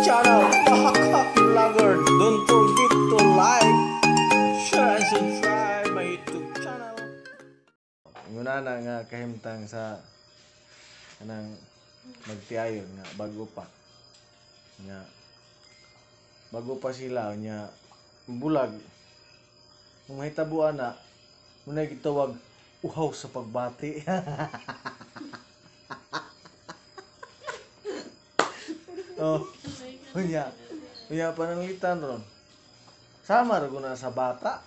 channel, Mahakak Vlogger. Don't forget to like, share, and subscribe my YouTube channel. Muna na nga kahimtang sa kanang magtiayon nga bago pa sila nya bulag kung mahitabuan na muna gitawag uhaw sa pagbati. Oh, unya pananglitan ron. Sama ra guna sa bata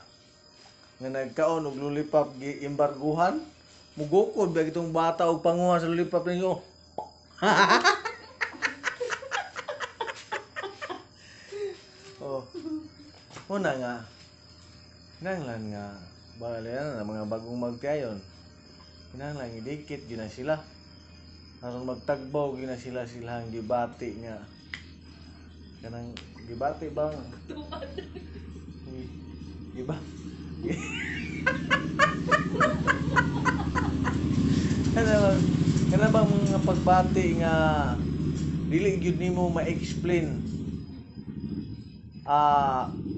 nga nagkaon og lulipap gi imbarguhan, mugukod ba gitong bata og panguha sa lulipap ninyo. Oh. Una nga kinahanglan nga balian na mga bagong magtiayon. Kinahanglan idikit gina sila. Aron magtagbaw gina sila silang gibati nga kanang gibati bang giba kana bang mga pagbati nga dili gyud nimo ma-explain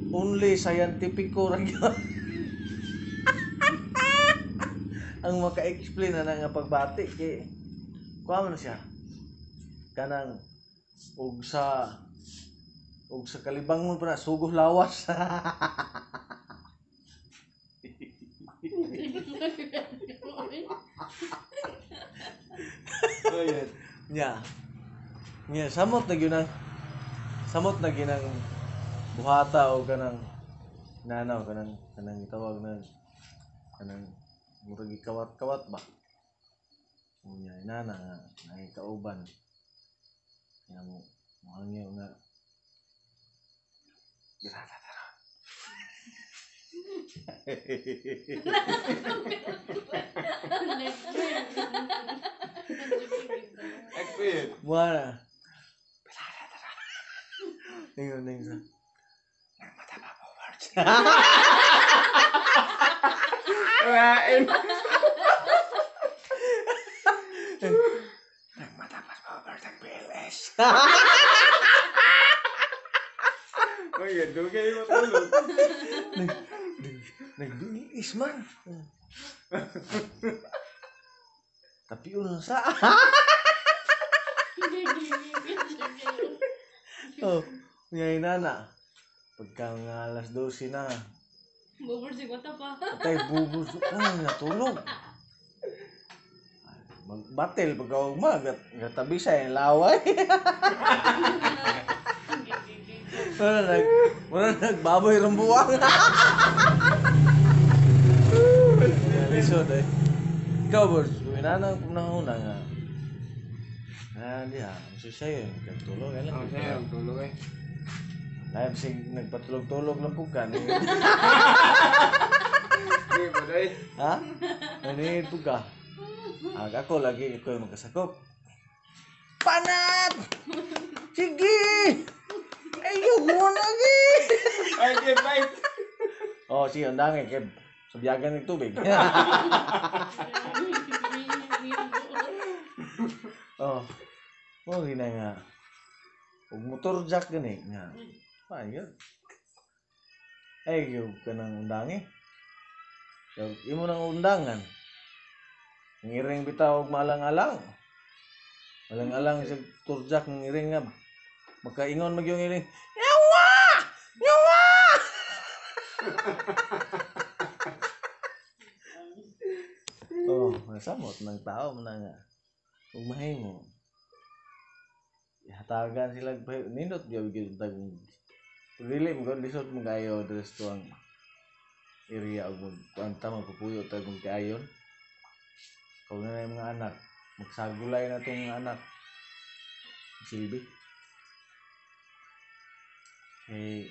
only scientifico ra gyud ang maka-explain na nga pagbati kay kuha man siya kanang og sa kalibang mo pa na sugos lawas. nya samot na gyud ang buhata o kanang nanaw kanang tawag na kanang murag kawat-kawat ba. Unya inana nga nakikauban nga mo hangyo nga birata taron. Ekpit buana birata taron ning sa nang mata pa words. Rain nagmatapas pa ba sa PLS? Oh iya, dugay mo tulog. Nagbilis man. Tapi ulang sa. Oh, ngayon na. Pagka nga alas 12 na. Bubur si kota pa. Patay bubur. Natulog. Magbatil pagka umagat. Gatabi siya yung laway. Wala nagbaboy ng buwang. Lisod eh. Ikaw, Bors, inanang kunahuna nga. Diha, susay yun. Kagtulog, alam. Oo, siya nagtulog eh. Lahat sig nagpatulog-tulog lang po ka. Hindi ba day? Ha? Naningid po ka. Ako lagi, ikaw yung magkasakop. Panat! Sige! Ayok mo lagi! Ay, Kev, ay! Oh, sige, ang dangin, Kev. Sabiyagan ng tubig. Oh, gina nga. Huwag motor jack gani nga. Ayun. Ay, yung ka ng undangi. Imo ng undangan. Ngiring bitaw og malang-alang. Malang-alang sa turjak ng iring nga. Makaingon mag yung iring. Yawa! Yawa! Oh, masamot ng tao mo na nga. Huwag mahimo. Hatagan sila nindot gyud gyud tag. Dili mo gud lisod mo kayo dres tuang area og kuanta mapupuyo tag mong kaayon. Kung na yung mga anak, magsagulay na itong mga anak. Silbi. Eh,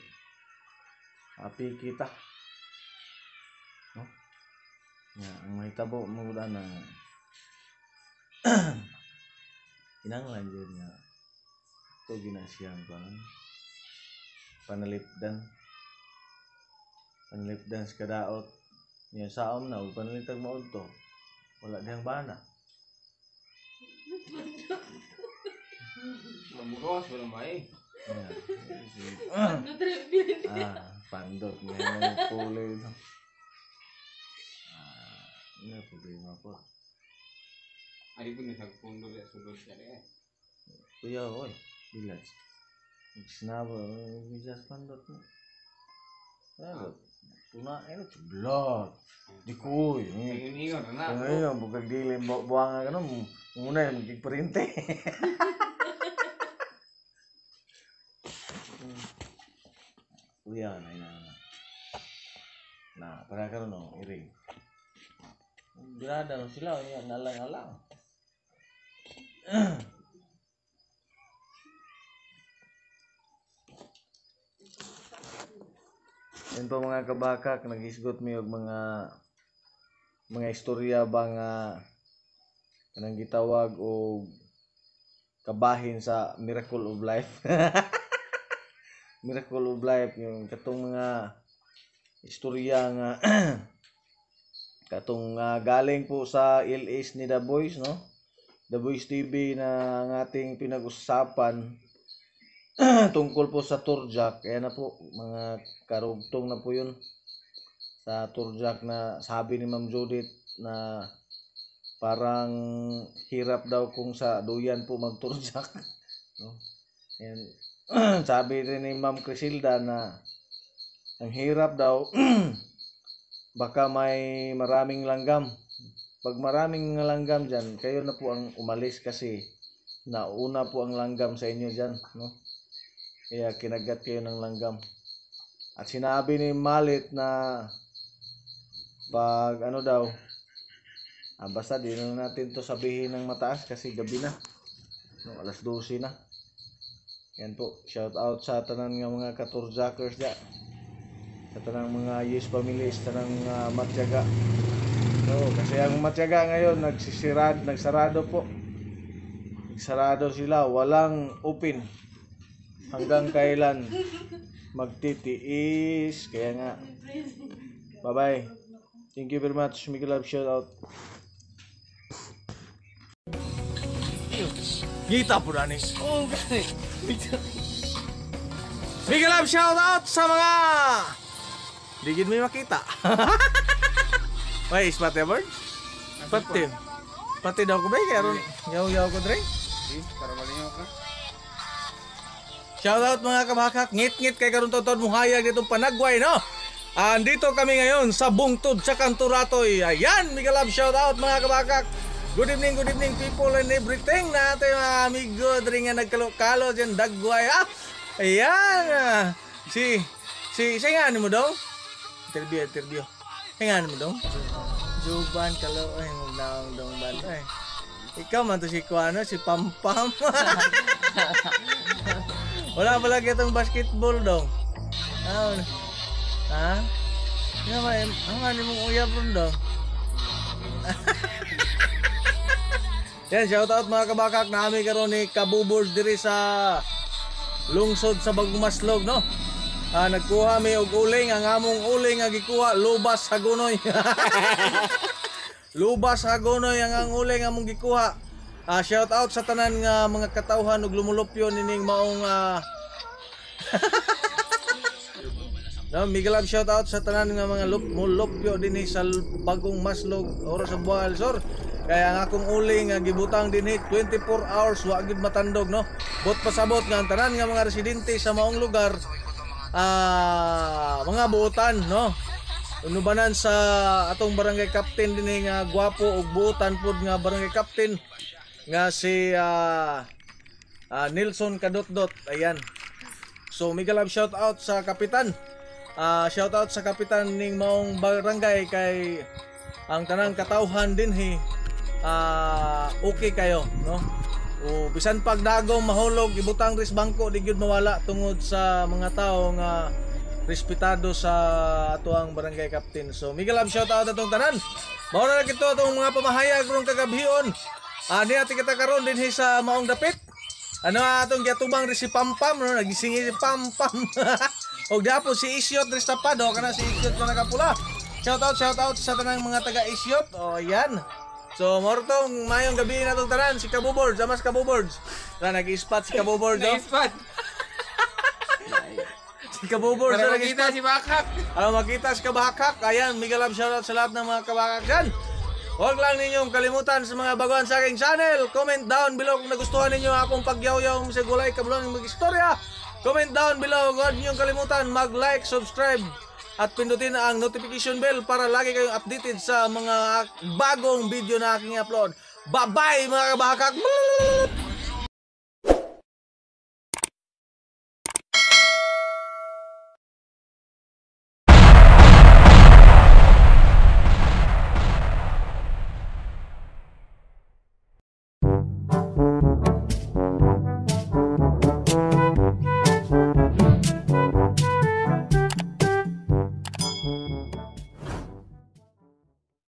happy kita. No? Ya, ang mahitabo mo na kinahanglan yun nga ito ginasiyang panalipdan sa kadaot. Yan saom na, huwag panalitag mo to. Wala diyang bana. Mabukos, wala may. Ano trip din? Pandot ngayon puli ito. Ini problema po. Ari pun isang pundo ya sulod siya eh. Kuya, oy, bilas. Sinabo, bilas pandot mo. Pandot. Tuna, ceblot. Dikuy. Ingon na. Ngayon, bukag dili, buang ka no, muna yung magkikperinte. Kuya, na, para ka no, iring. Birada no sila, nalang-alang. Yan po mga kabakak, nag-isgot mi og mga istorya ba nga kanang gitawag og kabahin sa Miracle of Life. Miracle of Life yung katong mga istorya nga katong galing po sa LS ni The Boys, no? The Boys TV na ang ating pinag-usapan tungkol po sa Turjak. Kaya na po, mga karugtong na po yun sa Turjak na sabi ni Ma'am Judith na parang hirap daw kung sa duyan po mag-Turjak. No? And, sabi rin ni Ma'am Crisilda na ang hirap daw baka may maraming langgam. Pag maraming langgam dyan, kayo na po ang umalis kasi nauna po ang langgam sa inyo dyan, no? Kaya kinagat kayo ng langgam. At sinabi ni Malit na pag ano daw, basta di na natin to sabihin ng mataas kasi gabi na, no, alas 12 na. Yan po, shout out sa tanan nga mga katurjakers dyan, sa tanang mga Yes families, tanang matyaga. So, kasi ang matyaga ngayon nagsarado po. Nagsarado sila, walang open. Hanggang kailan magtitiis. Kaya nga. Bye-bye. Thank you very much. Miguel Love, shout out. Kita po na nis. Miguel Love, shout out sa mga digid may makita. Wait, spot ya, bird? Pati daw ko ba? Kaya yaw-yaw ko dre? Para malingaw ka. Shout out mga kabakak, ngit-ngit kay karon totod muhayag ditong Panagway, no? Andito kami ngayon sa Bungtod sa Kanturatoy. Ayan, Miguel Love, shout out mga kabakak. Good evening people and everything na ating mga amigo diri nga nagkalo-kalo diyan Dagway. Ayan. Si nga mo daw? Interview. Nga mo daw? Juban kalo ay magdaong dong ban. Ikaw man to si Kuano, si Pampam. Wala pala kitong basketball dong. Ha? Ang ano mong uyab ron dong? Yan, shoutout mga kabakak, namin karon ni Kabubors diri sa lungsod sa Bagmaslog, no? Nagkuha mi og uling, ang among uling nga gikuha lubas hagunoy. Lubas hagunoy ang uling among gikuha. Shout out sa tanan nga mga katawhan ug lumulupyo nining maong no, Miguel Love, shout out sa tanan nga mga lumulupyo dinhi sa Bagong Maslog oras sa Bual Sur. Kaya ang akong uling nga gibutang dinhi 24 hours wa gid matandog, no? Bot pasabot nga ang tanan nga mga residente sa maong lugar mga buotan, no? Unubanan sa atong barangay captain dinhi nga gwapo ug buotan pud nga barangay captain nga si Nelson Kadotdot. Ayan. So Miguel Love, shout out sa kapitan. Shout out sa kapitan ning maong barangay kay ang tanang katawhan dinhi okay kayo, no? O bisan pag dagong mahulog ibutang ris bangko di gyud mawala tungod sa mga tao nga respetado sa ato ang barangay captain. So Miguel Love, shout out atong tanan. Mao na kito atong mga pamahayag rong kagabhion. Ni ati kita karon dinhi sa maong dapit. Atong giatubang ri si Pampam, no? Nagisingi si Pampam. Og dapo si Isyot ri sa pado kana si Isyot na nakapula. Shout out sa tanang mga taga Isyot. O yan. So, mortong mayong gabi na itong tanan, si Kabubords, amas Kabubords. Nag-i-spot si Kabubords, oh. Nag-i-spot. si Kabubor Para sa lagi makita si Bakak. makita si Kabahakak. Ayan, mega love shoutout sa lahat ng mga kabahakak dyan. Huwag lang ninyong kalimutan sa mga baguhan sa aking channel. Comment down below kung nagustuhan ninyo akong pagyaw-yaw sa gulay kabulon ng mag-istorya. Comment down below. Huwag ninyong kalimutan mag-like, subscribe, at pindutin ang notification bell para lagi kayong updated sa mga bagong video na aking upload. Bye-bye mga kabahakak!